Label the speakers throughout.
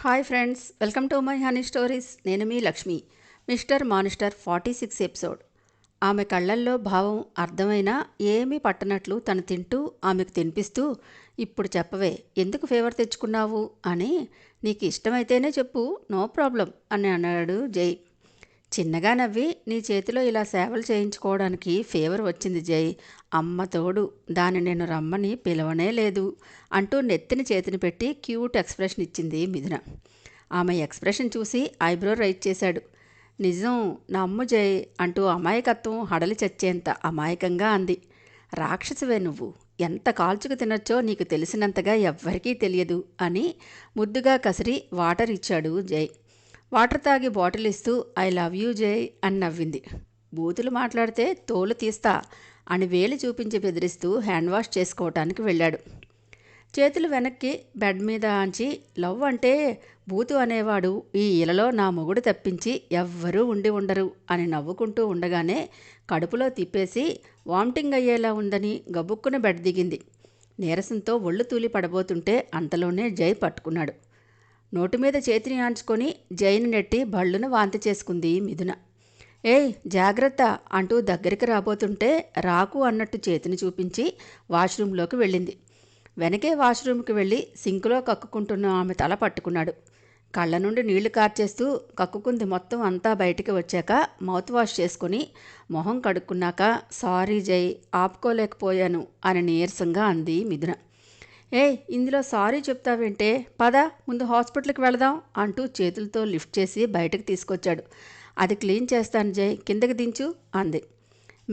Speaker 1: Hi friends, welcome to my honey stories. నేను మీ Lakshmi. Mister monster 46 episode. ఆమె కళ్ళల్లో భావం అర్థమైనా ఏమీ పట్టనట్లు తను తింటూ ఆమెకు తినిపిస్తూ, ఇప్పుడు చెప్పవే, ఎందుకు ఫేవర్ తెచ్చుకున్నావు అని. నీకు ఇష్టమైతేనే చెప్పు, నో ప్రాబ్లం అని అన్నాడు జై. చిన్నగా నవ్వి, నీ చేతిలో ఇలా సేవలు చేయించుకోవడానికి ఫేవర్ వచ్చింది జై. అమ్మ తోడు, దాన్ని నేను రమ్మని పిలవనే లేదు అంటూ నెత్తిని చేతిని పెట్టి క్యూట్ ఎక్స్ప్రెషన్ ఇచ్చింది మిథున. ఆమె ఎక్స్ప్రెషన్ చూసి ఐబ్రో రైట్ చేశాడు. నిజం నమ్ము జై అంటూ అమాయకత్వం హడలి చచ్చేంత అమాయకంగా అంది. రాక్షసువే నువ్వు, ఎంత కాల్చుకు తినొచ్చో నీకు తెలిసినంతగా ఎవ్వరికీ తెలియదు అని ముద్దుగా కసిరి వాటర్ ఇచ్చాడు జై. వాటర్ తాగి బాటిల్ ఇస్తూ ఐ లవ్ యూ జై అని నవ్వింది. బూతులు మాట్లాడితే తోలు తీస్తా అని వేలు చూపించి బెదిరిస్తూ హ్యాండ్ వాష్ చేసుకోవటానికి వెళ్ళాడు. చేతులు వెనక్కి బెడ్ మీద ఆంచి, లవ్ అంటే బూతు అనేవాడు ఈ ఇలలో నా మొగుడు తప్పించి ఎవ్వరూ ఉండి ఉండరు అని నవ్వుకుంటూ ఉండగానే కడుపులో తిప్పేసి వామిటింగ్ అయ్యేలా ఉందని గబుక్కున బెడ్ దిగింది. నీరసంతో ఒళ్ళు తూలి పడబోతుంటే అంతలోనే జై పట్టుకున్నాడు. నోటి మీద చేతిని ఆంచుకొని జైని నెట్టి బళ్ళున వాంతి చేసుకుంది మిథున. ఏయ్ జాగ్రత్త అంటూ దగ్గరికి రాబోతుంటే రాకు అన్నట్టు చేతిని చూపించి వాష్రూంలోకి వెళ్ళింది. వెనకే వాష్రూమ్కి వెళ్ళి సింకులో కక్కుకుంటున్న ఆమె తల పట్టుకున్నాడు. కళ్ళ నుండి నీళ్లు కార్చేస్తూ కక్కుకుంది మొత్తం అంతా బయటికి వచ్చాక మౌత్ వాష్ చేసుకుని మొహం కడుక్కున్నాక, సారీ జై, ఆపుకోలేకపోయాను అని నీరసంగా అంది మిథున. ఏయ్ ఇందులో సారీ చెప్తావేంటే, పద ముందు హాస్పిటల్కి వెళదాం అంటూ చేతులతో లిఫ్ట్ చేసి బయటకు తీసుకొచ్చాడు. అది క్లీన్ చేస్తాను జై, కిందకి దించు అంది.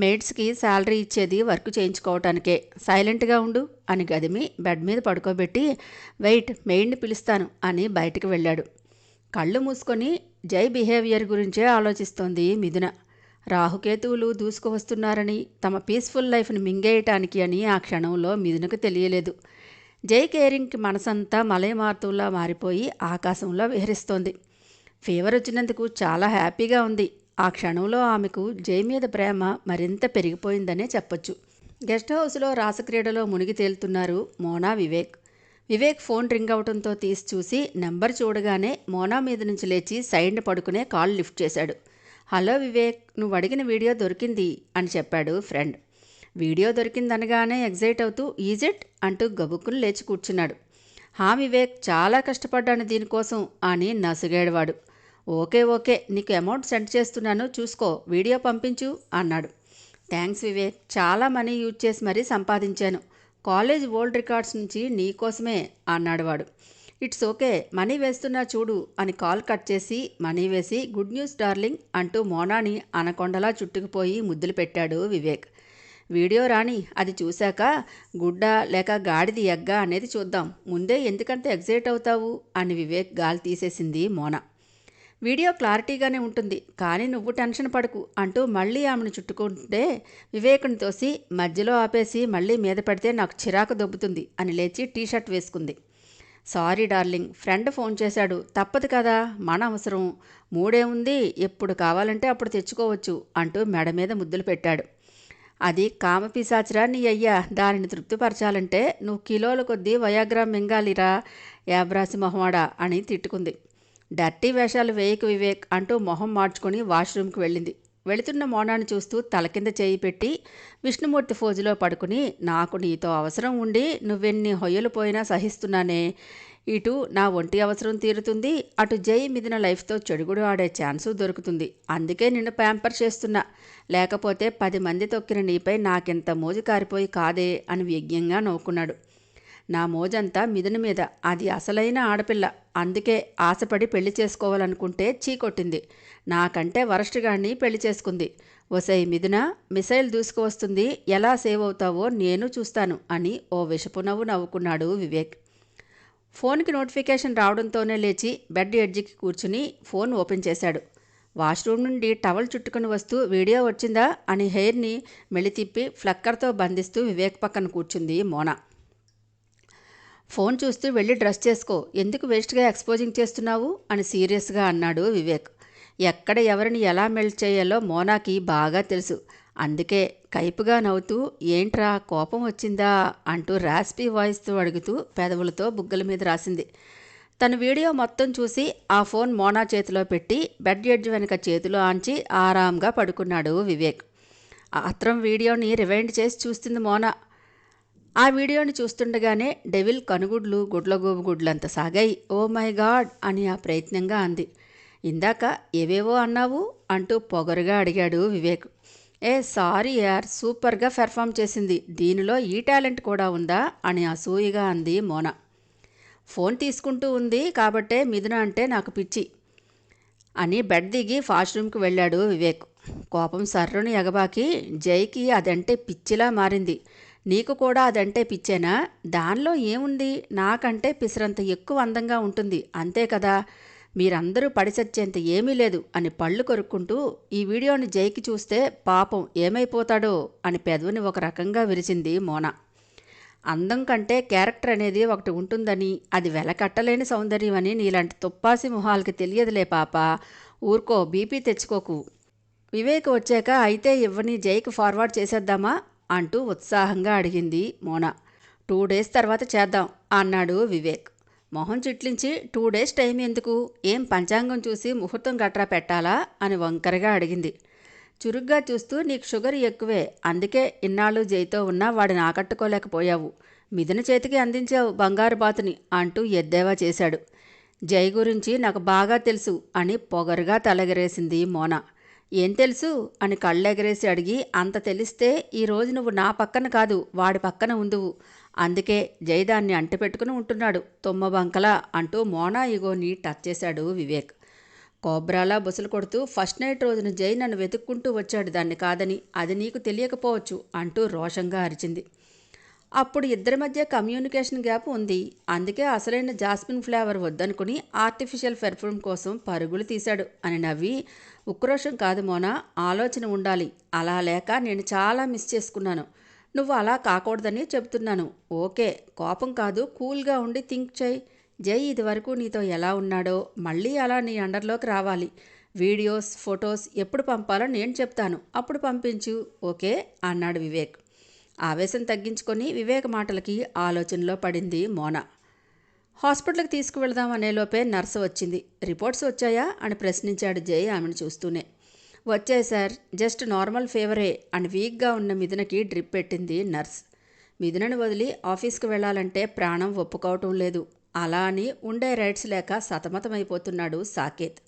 Speaker 1: మెయిడ్స్కి శాలరీ ఇచ్చేది వర్క్ చేయించుకోవటానికే, సైలెంట్గా ఉండు అని గదిమి బెడ్ మీద పడుకోబెట్టి, వెయిట్ మెయిడ్ని పిలుస్తాను అని బయటికి వెళ్ళాడు. కళ్ళు మూసుకొని జై బిహేవియర్ గురించే ఆలోచిస్తోంది మిథున. రాహుకేతువులు దూసుకువస్తున్నారని, తమ పీస్ఫుల్ లైఫ్ని మింగేయటానికి అని ఆ క్షణంలో మిథునకు తెలియలేదు. జై కేరింగ్కి మనసంతా మలయమారుతుల్లా మారిపోయి ఆకాశంలో విహరిస్తోంది. ఫీవర్ వచ్చినందుకు చాలా హ్యాపీగా ఉంది. ఆ క్షణంలో ఆమెకు జై మీద ప్రేమ మరింత పెరిగిపోయిందనే చెప్పొచ్చు. గెస్ట్ హౌస్లో రాసక్రీడలో మునిగి తేలుతున్నారు మోనా వివేక్. వివేక్ ఫోన్ రింగ్ అవడంతో తీసి చూసి నెంబర్ చూడగానే మోనా మీద నుంచి లేచి సైడ్ని పడుకునే కాల్ లిఫ్ట్ చేశాడు. హలో వివేక్, నువ్వు అడిగిన వీడియో దొరికింది అని చెప్పాడు ఫ్రెండ్. వీడియో దొరికిందనగానే ఎగ్జైట్ అవుతూ ఈజిట్ అంటూ గబుక్కును లేచి కూర్చున్నాడు. హా వివేక్, చాలా కష్టపడ్డాను దీనికోసం అని నసుగేడవాడు. ఓకే ఓకే, నీకు అమౌంట్ సెండ్ చేస్తున్నాను, చూసుకో, వీడియో పంపించు అన్నాడు. థ్యాంక్స్ వివేక్, చాలా మనీ యూజ్ చేసి మరీ సంపాదించాను. కాలేజ్ ఓల్డ్ రికార్డ్స్ నుంచి నీకోసమే అన్నాడు వాడు. ఇట్స్ ఓకే, మనీ వేస్తున్నా చూడు అని కాల్ కట్ చేసి మనీ వేసి గుడ్ న్యూస్ డార్లింగ్ అంటూ మోనాని అనకొండలా చుట్టుకుపోయి ముద్దులు పెట్టాడు వివేక్. వీడియో రాని, అది చూశాక గుడ్డ లేక గాడిది ఎగ్గా అనేది చూద్దాం, ముందే ఎందుకంత ఎగ్జైట్ అవుతావు అని వివేక్ గాలి తీసేసింది మోనా. వీడియో క్లారిటీగానే ఉంటుంది, కానీ నువ్వు టెన్షన్ పడకు అంటూ మళ్ళీ ఆమెను చుట్టుకుంటే వివేక్ని తోసి మధ్యలో ఆపేసి మళ్ళీ మీద పెడితే నాకు చిరాకు దొబ్బుతుంది అని లేచి టీషర్ట్ వేసుకుంది. సారీ డార్లింగ్, ఫ్రెండ్ ఫోన్ చేశాడు, తప్పదు కదా, మన అవసరం, మూడే ఉంది, ఎప్పుడు కావాలంటే అప్పుడు తెచ్చుకోవచ్చు అంటూ మెడ మీద ముద్దులు పెట్టాడు. అది కామపిశాచిరా నీ అయ్యా, దానిని తృప్తిపరచాలంటే నువ్వు కిలోల కొద్దీ వయాగ్రా మింగాలిరా యాబ్రాసి మొహమాడా అని తిట్టుకుంది. డర్టీ వేషాలు వేయకు వివేక్ అంటూ మొహం మార్చుకొని వాష్రూమ్కి వెళ్ళింది. వెళుతున్న మోనాన్ని చూస్తూ తల కింద చేయి పెట్టి విష్ణుమూర్తి ఫోజులో పడుకుని, నాకు నీతో అవసరం ఉండి నువ్వెన్ని హొయ్యలు పోయినా సహిస్తున్నానే, ఇటు నా ఒంటి అవసరం తీరుతుంది, అటు జై మిథున లైఫ్తో చెడుగుడు ఆడే ఛాన్సు దొరుకుతుంది, అందుకే నిన్ను ప్యాంపర్ చేస్తున్నా, లేకపోతే 10 మంది తొక్కిన నీపై నాకెంత మోజు కారిపోయి కాదే అని వ్యగ్యంగా నవ్వుకున్నాడు. నా మోజంతా మిథున మీద, అది అసలైన ఆడపిల్ల, అందుకే ఆశపడి పెళ్లి చేసుకోవాలనుకుంటే చీకొట్టింది, నాకంటే వరస్ట్గాడిని పెళ్లి చేసుకుంది. ఒసై మిథున, మిసైల్ దూసుకువస్తుంది, ఎలా సేవ్ అవుతావో నేను చూస్తాను అని ఓ విషపు నవ్వు నవ్వుకున్నాడు వివేక్. ఫోన్కి నోటిఫికేషన్ రావడంతోనే లేచి బెడ్ ఎడ్జికి కూర్చుని ఫోన్ ఓపెన్ చేశాడు. వాష్రూమ్ నుండి టవల్ చుట్టుకుని వస్తూ వీడియో వచ్చిందా అని హెయిర్ని మెలితిప్పి ఫ్లక్కర్తో బంధిస్తూ వివేక్ పక్కన కూర్చుంది మోనా. ఫోన్ చూస్తూ వెళ్ళి డ్రెస్ చేసుకో, ఎందుకు వేస్ట్గా ఎక్స్పోజింగ్ చేస్తున్నావు అని సీరియస్గా అన్నాడు వివేక్. ఎక్కడ ఎవరిని ఎలా మెల్ట్ చేయాలో మోనాకి బాగా తెలుసు. అందుకే కైపుగా నవ్వుతూ, ఏంట్రా కోపం వచ్చిందా అంటూ రాస్పీ వాయిస్తో అడుగుతూ పెదవులతో బుగ్గల మీద రాసింది. తన వీడియో మొత్తం చూసి ఆ ఫోన్ మోనా చేతిలో పెట్టి బెడ్ ఎడ్జ్ వెనుక చేతిలో ఆంచి ఆరాంగా పడుకున్నాడు వివేక్. ఆత్రం వీడియోని రివైండ్ చేసి చూస్తుంది మోనా. ఆ వీడియోని చూస్తుండగానే డెవిల్ కనుగుడ్లు గుడ్లగూబు గుడ్లంత సాగాయి. ఓ మై గాడ్ అని ఆ ప్రయత్నంగా అంది. ఇందాక ఏవేవో అన్నావు అంటూ పొగరుగా అడిగాడు వివేక్. సారీ యార్, సూపర్గా పెర్ఫామ్ చేసింది, దీనిలో ఈ టాలెంట్ కూడా ఉందా అని అసూయగా అంది మోనా. ఫోన్ తీసుకుంటూ ఉంది కాబట్టే మిథున అంటే నాకు పిచ్చి అని బెడ్ దిగి వాష్రూమ్కి వెళ్ళాడు వివేక్. కోపం సర్రుని ఎగబాకి, జైకి అదంటే పిచ్చిలా మారింది, నీకు కూడా అదంటే పిచ్చేనా? దానిలో ఏముంది, నాకంటే పిసరంత ఎక్కువ అందంగా ఉంటుంది అంతే కదా, మీరందరూ పడిచచ్చేంత ఏమీ లేదు అని పళ్ళు కొరుక్కుంటూ ఈ వీడియోని జైకి చూస్తే పాపం ఏమైపోతాడో అని పెదవిని ఒక రకంగా విరిచింది మోనా. అందం కంటే క్యారెక్టర్ అనేది ఒకటి ఉంటుందని, అది వెలకట్టలేని సౌందర్యం అని నీలాంటి తుప్పాసి మొహాలకి తెలియదులే పాప, ఊరుకో, బీపీ తెచ్చుకోకు. వివేక్ వచ్చాక అయితే ఇవ్వని జైకి ఫార్వర్డ్ చేసేద్దామా అంటూ ఉత్సాహంగా అడిగింది మోనా. 2 days తర్వాత చేద్దాం అన్నాడు వివేక్. మొహం చిట్లించి 2 days టైం ఎందుకు, ఏం పంచాంగం చూసి ముహూర్తం గట్రా పెట్టాలా అని వంకరగా అడిగింది. చురుగ్గా చూస్తూ నీకు షుగర్ ఎక్కువే, అందుకే ఇన్నాళ్ళు జైతో ఉన్నా వాడిని ఆకట్టుకోలేకపోయావు, మిథున చేతికి అందించావు బంగారు బాతుని అంటూ ఎద్దేవా చేశాడు. జై గురించి నాకు బాగా తెలుసు అని పొగరుగా తలెగరేసింది మోనా. ఏం తెలుసు అని కళ్ళెగరేసి అడిగి, అంత తెలిస్తే ఈరోజు నువ్వు నా పక్కన కాదు వాడి పక్కన ఉందువు, అందుకే జై దాన్ని అంటిపెట్టుకుని ఉంటున్నాడు తుమ్మబంకలా అంటూ మోనా ఇగోని టచ్ చేశాడు వివేక్. కోబ్రాలా బుసలు కొడుతూ ఫస్ట్ నైట్ రోజున జై నన్ను వెతుక్కుంటూ వచ్చాడు దాన్ని కాదని, అది నీకు తెలియకపోవచ్చు అంటూ రోషంగా అరిచింది. అప్పుడు ఇద్దరి మధ్య కమ్యూనికేషన్ గ్యాప్ ఉంది, అందుకే అసలైన జాస్మిన్ ఫ్లేవర్ వద్దనుకుని ఆర్టిఫిషియల్ పెర్ఫ్యూమ్ కోసం పరుగులు తీశాడు అని నవ్వి, ఉక్రోషం కాదు మోనా, ఆలోచన ఉండాలి, అలా లేక నేను చాలా మిస్ చేసుకున్నాను, నువ్వు అలా కాకూడదని చెబుతున్నాను. ఓకే, కోపం కాదు, కూల్గా ఉండి థింక్ చేయి. జై ఇదివరకు నీతో ఎలా ఉన్నాడో మళ్ళీ అలా నీ అండర్లోకి రావాలి. వీడియోస్ ఫొటోస్ ఎప్పుడు పంపాలో నేను చెప్తాను, అప్పుడు పంపించు, ఓకే అన్నాడు వివేక్. ఆవేశం తగ్గించుకొని వివేక్ మాటలకి ఆలోచనలో పడింది మోనా. హాస్పిటల్కి తీసుకువెళదాం అనేలోపే నర్సు వచ్చింది. రిపోర్ట్స్ వచ్చాయా అని ప్రశ్నించాడు జై ఆమెను చూస్తూనే. వచ్చాయి సార్, జస్ట్ నార్మల్ ఫీవరే అని వీక్గా ఉన్న మిథునకి డ్రిప్ పెట్టింది నర్స్. మిథునను వదిలి ఆఫీస్కి వెళ్ళాలంటే ప్రాణం ఒప్పుకోవటం లేదు, అలా అని ఉండే రైట్స్ లేక సతమతమైపోతున్నాడు సాకేత్.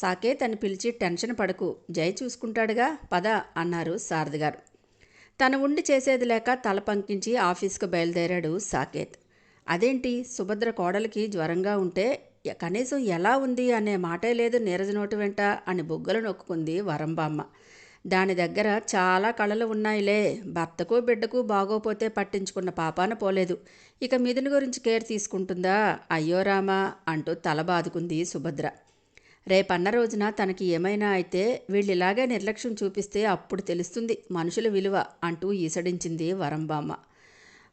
Speaker 1: సాకేత్ అని పిలిచి టెన్షన్ పడకు, జై చూసుకుంటాడుగా, పద అన్నారు శారద గారు. తను ఉండి చేసేది లేక తల పంకించి ఆఫీస్కు బయలుదేరాడు సాకేత్. అదేంటి, సుభద్ర కోడలికి జ్వరంగా ఉంటే కనీసం ఎలా ఉంది అనే మాటే లేదు నీరజ నోటి వెంట అని బుగ్గలు నొక్కుంది వరంబామ్మ. దాని దగ్గర చాలా కళలు ఉన్నాయిలే, భర్తకు బిడ్డకు బాగోపోతే పట్టించుకున్న పాపాన పోలేదు, ఇక మిథున గురించి కేర్ తీసుకుంటుందా, అయ్యో రామా అంటూ తల బాదుకుంది సుభద్ర. రేపన్న రోజున తనకి ఏమైనా అయితే వీళ్ళిలాగే నిర్లక్ష్యం చూపిస్తే అప్పుడు తెలుస్తుంది మనుషుల విలువ అంటూ ఈసడించింది వరంబామ్మ.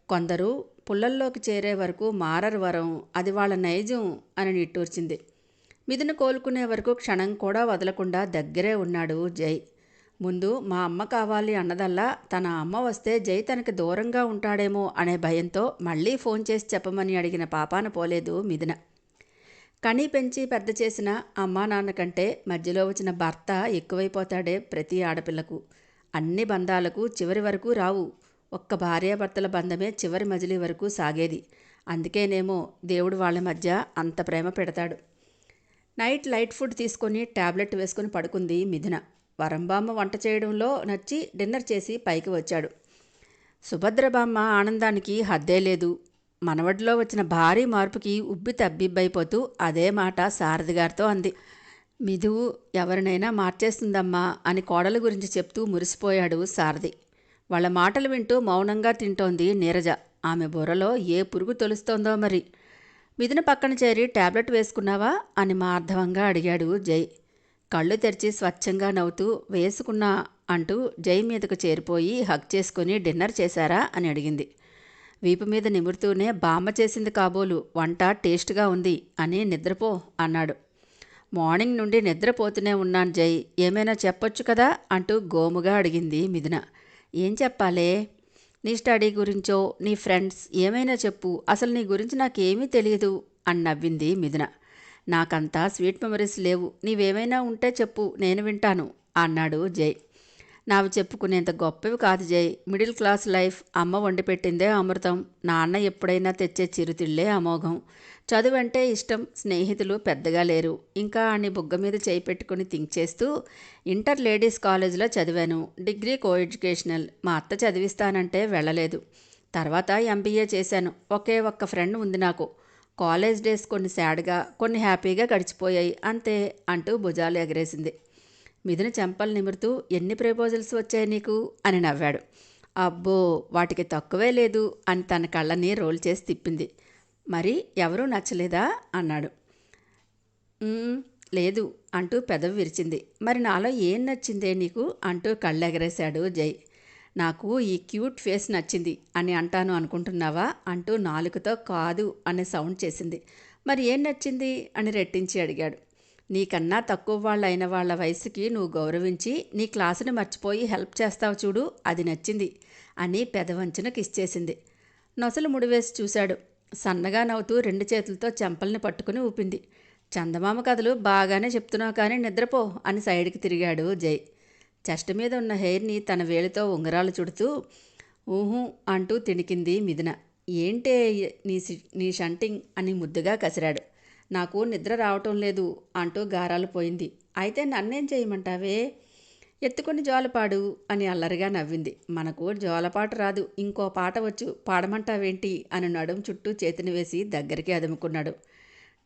Speaker 1: కొందరు పుల్లల్లోకి చేరే వరకు మారరు వరం, అది వాళ్ళ నైజం అని నిట్టూర్చింది. మిథున కోలుకునే వరకు క్షణం కూడా వదలకుండా దగ్గరే ఉన్నాడు జై. ముందు మా అమ్మ కావాలి అన్నదల్లా తన అమ్మ వస్తే జై తనకి దూరంగా ఉంటాడేమో అనే భయంతో మళ్ళీ ఫోన్ చేసి చెప్పమని అడిగిన పాపాన పోలేదు మిథున. కనీ పెంచి పెద్ద చేసిన అమ్మా నాన్న కంటే మధ్యలో వచ్చిన భర్త ఎక్కువైపోతాడే ప్రతి ఆడపిల్లకు. అన్ని బంధాలకు చివరి వరకు రావు, ఒక్క భార్యాభర్తల బంధమే చివరి మజిలీ వరకు సాగేది. అందుకేనేమో దేవుడు వాళ్ళ మధ్య అంత ప్రేమ పెడతాడు. నైట్ లైట్ ఫుడ్ తీసుకొని ట్యాబ్లెట్ వేసుకొని పడుకుంది మిథున. వరంబామ్మ వంట చేయడంలో నచ్చి డిన్నర్ చేసి పైకి వచ్చాడు. సుభద్రబామ్మ ఆనందానికి హద్దే లేదు. మనవడిలో వచ్చిన భారీ మార్పుకి ఉబ్బి తబ్బిబ్బైపోతూ అదే మాట శారద గారితో అంది. మిథు ఎవరినైనా మార్చేస్తుందమ్మా అని కోడల గురించి చెప్తూ మురిసిపోయాడు సారథి. వాళ్ళ మాటలు వింటూ మౌనంగా తింటోంది నీరజ. ఆమె బుర్రలో ఏ పురుగు తొలుస్తోందో మరి. మిథున పక్కన చేరి ట్యాబ్లెట్ వేసుకున్నావా అని మార్ధవంగా అడిగాడు జై. కళ్ళు తెరిచి స్వచ్ఛంగా నవ్వుతూ వేసుకున్నా అంటూ జై మీదకు చేరిపోయి హగ్ చేసుకుని డిన్నర్ చేశారా అని అడిగింది. వీపు మీద నిమురుతూనే బామ్మ చేసింది కాబోలు, వంట టేస్ట్గా ఉంది అని నిద్రపో అన్నాడు. మార్నింగ్ నుండి నిద్రపోతూనే ఉన్నాను జై, ఏమైనా చెప్పొచ్చు కదా అంటూ గోముగా అడిగింది మిథున. ఏం చెప్పాలే, నీ స్టడీ గురించో నీ ఫ్రెండ్స్ ఏమైనా చెప్పు, అసలు నీ గురించి నాకేమీ తెలియదు అని నవ్వింది మిథున. నాకంతా స్వీట్ మెమరీస్ లేవు, నీవేమైనా ఉంటే చెప్పు, నేను వింటాను అన్నాడు జై. నావి చెప్పుకునేంత గొప్పవి కాదు జై. Middle class life. అమ్మ వండి పెట్టిందే అమృతం, నాన్న ఎప్పుడైనా తెచ్చే చిరుతిళ్ళే అమోఘం. చదువంటే ఇష్టం, స్నేహితులు పెద్దగా లేరు. ఇంకా అని బుగ్గ మీద చేయి పెట్టుకుని థింక్ చేస్తూ, ఇంటర్ లేడీస్ కాలేజీలో చదివాను, డిగ్రీ కో ఎడ్యుకేషనల్. మా అత్త చదివిస్తానంటే వెళ్ళలేదు. తర్వాత ఎంబీఏ చేశాను. ఒకే ఒక్క ఫ్రెండ్ ఉంది నాకు. కాలేజ్ డేస్ కొన్ని సాడ్గా, కొన్ని హ్యాపీగా గడిచిపోయాయి అంతే అంటూ భుజాలు ఎగరేసింది. మిథున చెంపలు నిమురుతూ, ఎన్ని ప్రపోజల్స్ వచ్చాయి నీకు అని నవ్వాడు. అబ్బో, వాటికి తక్కువే లేదు అని తన కళ్ళని రోల్ చేసి తిప్పింది. మరి ఎవరూ నచ్చలేదా అన్నాడు. లేదు అంటూ పెదవి విరిచింది. మరి నాలో ఏం నచ్చిందే నీకు అంటూ కళ్ళెగరేశాడు జై. నాకు ఈ క్యూట్ ఫేస్ నచ్చింది అని అంటాను అనుకుంటున్నావా అంటూ నాలుకతో కాదు అనే సౌండ్ చేసింది. మరి ఏం నచ్చింది అని రెట్టించి అడిగాడు. నీకన్నా తక్కువ వాళ్ళు అయిన వాళ్ళ వయసుకి నువ్వు గౌరవించి నీ క్లాసుని మర్చిపోయి హెల్ప్ చేస్తావు చూడు, అది నచ్చింది అని పెదవంచున కిస్ చేసింది. నొసలు ముడివేసి చూశాడు. సన్నగా నవ్వుతూ 2 చేతులతో చెంపల్ని పట్టుకుని ఊపింది. చందమామ కథలు బాగానే చెప్తున్నావు కానీ నిద్రపో అని సైడ్కి తిరిగాడు జై. చెస్ట్ మీద ఉన్న హెయిర్ని తన వేలితో ఉంగరాలు చుడుతూ ఊహూ అంటూ తిణికింది మిథున. ఏంటే నీ షంటింగ్ అని ముద్దుగా కసిరాడు. నాకు నిద్ర రావటం లేదు అంటూ గారాలు పోయింది. అయితే నన్నేం చేయమంటావే? ఎత్తుకుని జోలపాడు అని అల్లరిగా నవ్వింది. మనకు జోలపాట రాదు, ఇంకో పాట వచ్చు, పాడమంటావేంటి అని నడుం చుట్టూ చేతిని వేసి దగ్గరికి అదుముకున్నాడు.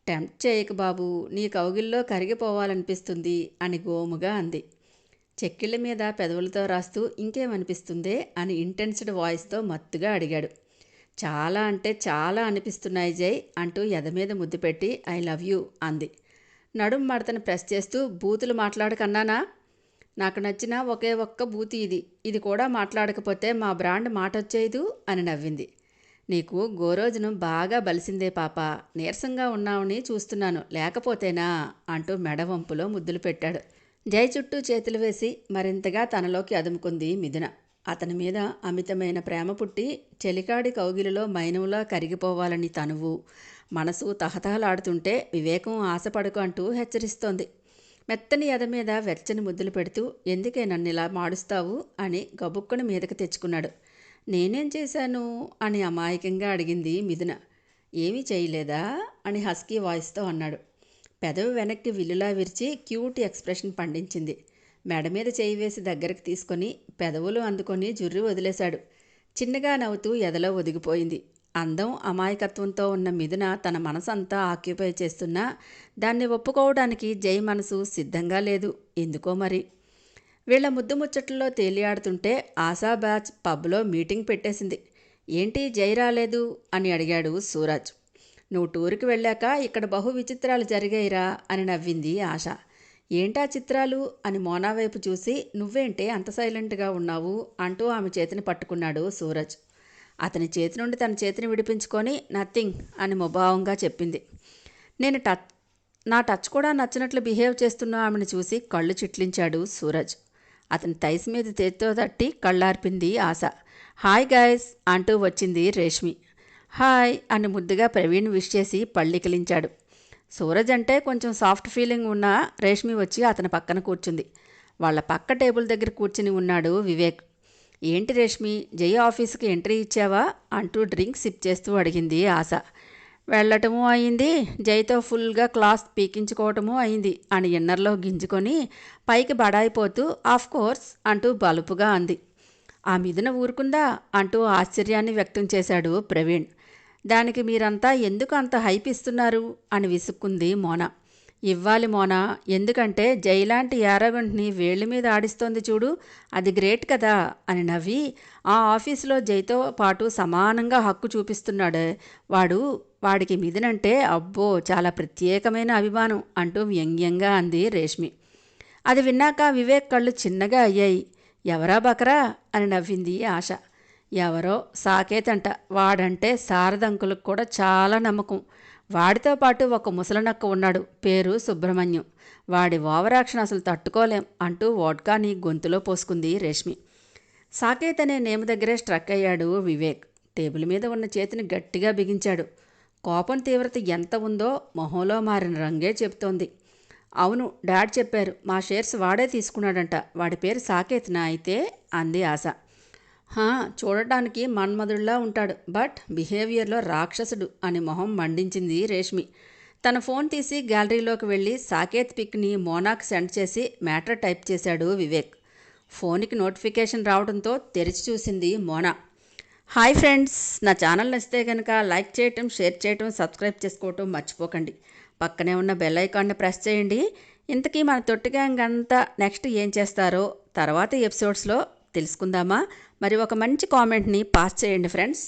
Speaker 1: టెంప్ట్ చేయకు బాబు, నీ కౌగిల్లో కరిగిపోవాలనిపిస్తుంది అని గోముగా అంది. చెక్కిళ్ళ మీద పెదవులతో రాస్తూ ఇంకేమనిపిస్తుందే అని ఇంటెన్స్డ్ వాయిస్తో మత్తుగా అడిగాడు. చాలా అంటే చాలా అనిపిస్తున్నాయి జై అంటూ ఎద మీద ముద్దు పెట్టి ఐ లవ్ యూ అంది. నడుం మడతను ప్రెస్ చేస్తూ బూతులు మాట్లాడకన్నానా? నాకు నచ్చిన ఒకే ఒక్క బూతి ఇది కూడా మాట్లాడకపోతే మా బ్రాండ్ మాటొచ్చేయదు అని నవ్వింది. నీకు గోరోజును బాగా బలిసిందే పాప, నీరసంగా ఉన్నావని చూస్తున్నాను, లేకపోతేనా అంటూ మెడవంపులో ముద్దులు పెట్టాడు. జై చుట్టూ చేతులు వేసి మరింతగా తనలోకి అదుముకుంది మిథున. అతని మీద అమితమైన ప్రేమ పుట్టి చెలికాడి కౌగిలిలో మైనంలా కరిగిపోవాలని తనువు మనసు తహతహలాడుతుంటే వివేకం ఆశపడకు అంటూ హెచ్చరిస్తోంది. మెత్తని ఎద మీద వెచ్చని ముద్దులు పెడుతూ ఎందుకే నన్ను ఇలా మాడుస్తావు అని గబుక్కుని మీదకి తెచ్చుకున్నాడు. నేనేం చేశాను అని అమాయకంగా అడిగింది మిథున. ఏమీ చేయలేదా అని హస్కీ వాయిస్తో అన్నాడు. పెదవి వెనక్కి విల్లులా విరిచి క్యూట్ ఎక్స్ప్రెషన్ పండించింది. మెడ మీద చేయి వేసి దగ్గరికి తీసుకొని పెదవులు అందుకొని జుర్రి వదిలేశాడు. చిన్నగా నవ్వుతూ ఎదలో ఒదిగిపోయింది. అందం అమాయకత్వంతో ఉన్న మిథున తన మనసంతా ఆక్యుపై చేస్తున్నా దాన్ని ఒప్పుకోవడానికి జై మనసు సిద్ధంగా లేదు. ఎందుకో మరి. వీళ్ల ముద్దు ముచ్చట్లలో తేలియాడుతుంటే ఆశా బ్యాచ్ పబ్లో మీటింగ్ పెట్టేసింది. ఏంటి జై రాలేదు అని అడిగాడు సూరజ్. నువ్వు టూర్కి వెళ్ళాక ఇక్కడ బహు విచిత్రాలు జరిగాయిరా అని నవ్వింది ఆశ. ఏంటా చిత్రాలు అని మోనా వైపు చూసి నువ్వేంటే అంత సైలెంట్గా ఉన్నావు అంటూ ఆమె చేతిని పట్టుకున్నాడు సూరజ్. అతని చేతి నుండి తన చేతిని విడిపించుకొని నథింగ్ అని ముభావంగా చెప్పింది. నా టచ్ కూడా నచ్చినట్లు బిహేవ్ చేస్తున్న ఆమెను చూసి కళ్ళు చిట్లించాడు సూరజ్. అతని తైస్ మీద చేతితో తట్టి కళ్ళార్పింది ఆశ. హాయ్ గైస్ అంటూ వచ్చింది రేష్మి. హాయ్ అని ముద్దుగా ప్రవీణ్ విష్ చేసి పళ్ళికిలించాడు. సూరజ్ అంటే కొంచెం సాఫ్ట్ ఫీలింగ్ ఉన్న రేష్మి వచ్చి అతని పక్కన కూర్చుంది. వాళ్ళ పక్క టేబుల్ దగ్గర కూర్చుని ఉన్నాడు వివేక్. ఏంటి రేష్మి, జై ఆఫీస్కి ఎంట్రీ ఇచ్చావా అంటూ డ్రింక్ సిప్ చేస్తూ అడిగింది ఆశ. వెళ్ళటమూ అయింది, జైతో ఫుల్గా క్లాస్ పీకించుకోవటమూ అయింది అని ఇన్నర్లో గింజుకొని పైకి బడాయిపోతూ ఆఫ్ కోర్స్ అంటూ బలుపుగా అంది. ఆ మిథున ఊరుకుందా అంటూ ఆశ్చర్యాన్ని వ్యక్తం చేశాడు ప్రవీణ్. దానికి మీరంతా ఎందుకు అంత హైప్ ఇస్తున్నారు అని విసుక్కుంది మోనా. ఇవ్వాలి మోనా, ఎందుకంటే జైలాంటి యారగంట్ని వేళ్ళ మీద ఆడిస్తోంది చూడు, అది గ్రేట్ కదా అని నవ్వి ఆ ఆఫీసులో జైతో పాటు సమానంగా హక్కు చూపిస్తున్నాడే వాడికి మిథునంటే అబ్బో చాలా ప్రత్యేకమైన అభిమానం అంటూ వ్యంగ్యంగా అంది రేష్మి. అది విన్నాక వివేక్ కళ్ళు చిన్నగా అయ్యాయి. ఎవరా బకరా అని నవ్వింది ఆశ. ఎవరో సాకేతంట, వాడంటే శారదంకులకు కూడా చాలా నమ్మకం. వాడితో పాటు ఒక ముసలనక్క ఉన్నాడు, పేరు సుబ్రహ్మణ్యం. వాడి ఓవరాక్షన్ అసలు తట్టుకోలేం అంటూ వోడ్కాని గొంతులో పోసుకుంది రేష్మి. సాకేత్ అనే నేమ్ దగ్గరే స్ట్రక్ అయ్యాడు వివేక్. టేబుల్ మీద ఉన్న చేతిని గట్టిగా బిగించాడు. కోపం తీవ్రత ఎంత ఉందో మొహంలో మారిన రంగే చెప్తోంది. అవును, డాడ్ చెప్పారు. మా షేర్స్ వాడే తీసుకున్నాడంట. వాడి పేరు సాకేత్నా అయితే? అంది ఆశ. హా, చూడటానికి మన్మధుడిలా ఉంటాడు, బట్ బిహేవియర్లో రాక్షసుడు అని మొహం మండించింది రేష్మి. తన ఫోన్ తీసి గ్యాలరీలోకి వెళ్ళి సాకేత్ పిక్ని మోనాకు సెండ్ చేసి మ్యాటర్ టైప్ చేశాడు వివేక్. ఫోన్కి నోటిఫికేషన్ రావడంతో తెరిచి చూసింది మోనా. హాయ్ ఫ్రెండ్స్, నా ఛానల్ నచ్చితే కనుక లైక్ చేయటం, షేర్ చేయటం, సబ్స్క్రైబ్ చేసుకోవటం మర్చిపోకండి. పక్కనే ఉన్న బెల్ ఐకాన్ని ప్రెస్ చేయండి. ఇంతకీ మన తొట్టి గ్యాంగ్ అంతా నెక్స్ట్ ఏం చేస్తారో తర్వాత ఎపిసోడ్స్లో తెలుసుకుందామా? మరి ఒక మంచి కామెంట్ని పాస్ చేయండి ఫ్రెండ్స్.